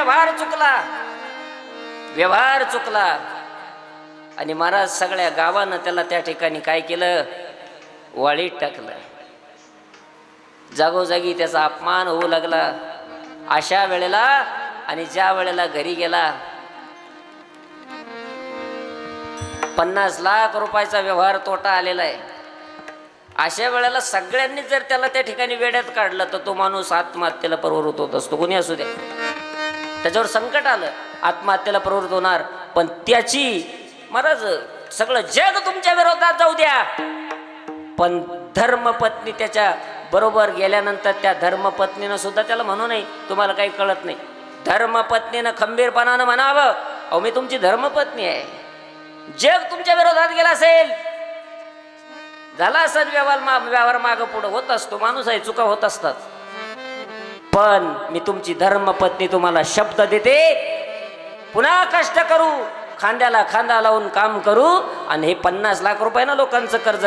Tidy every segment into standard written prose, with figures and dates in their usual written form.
व्यवहार चुकला, व्यवहार चुकला आणि महाराज सगळ्या गावानं त्याला त्या ठिकाणी काय केलं, वाळीत टाकलं. जागोजागी त्याचा अपमान होऊ लागला. अशा वेळेला आणि ज्या वेळेला घरी गेला 50 लाख रुपयाचा व्यवहार तोटा आलेला आहे. अशा वेळेला सगळ्यांनी जर त्याला त्या ठिकाणी वेड्यात काढलं तर तो माणूस आत्महत्येला प्रवृत्त होत असतो. कोणी असू द्या, त्याच्यावर संकट आलं, आत्महत्येला प्रवृत्त होणार. पण त्याची महाराज सगळं जग तुमच्या विरोधात जाऊ द्या, पण धर्मपत्नी त्याच्या बरोबर गेल्यानंतर त्या धर्मपत्नीनं सुद्धा त्याला म्हणू नये तुम्हाला काही कळत नाही. धर्मपत्नीनं खंबीरपणानं म्हणावं, अहो मी तुमची धर्मपत्नी आहे. जग तुमच्या विरोधात गेला असेल, झाला असेल व्यवहार मागं पुढं होत असतो, माणूस आहे, चुका होत असतात. पण मी तुमची धर्मपत्नी तुम्हाला शब्द देते, पुन्हा कष्ट करू, खांद्याला खांदा लावून काम करू आणि हे 50 लाख रुपये ना लोकांचं कर्ज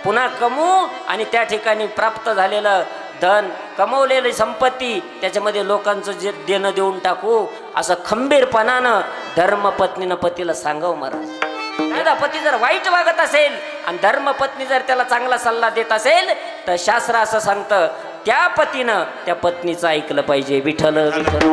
पुन्हा कमवू आणि त्या ठिकाणी प्राप्त झालेलं धन, कमवलेली संपत्ती त्याच्यामध्ये लोकांचं जे देणं देऊन टाकू, असं खंबीरपणानं धर्मपत्नीनं पतीला सांगावं. महाराज पती जर वाईट वागत असेल आणि धर्मपत्नी जर त्याला चांगला सल्ला देत असेल तर शास्त्र असं सांगतं त्या पतीनं त्या पत्नीचं ऐकलं पाहिजे. विठ्ठल विठ्ठल.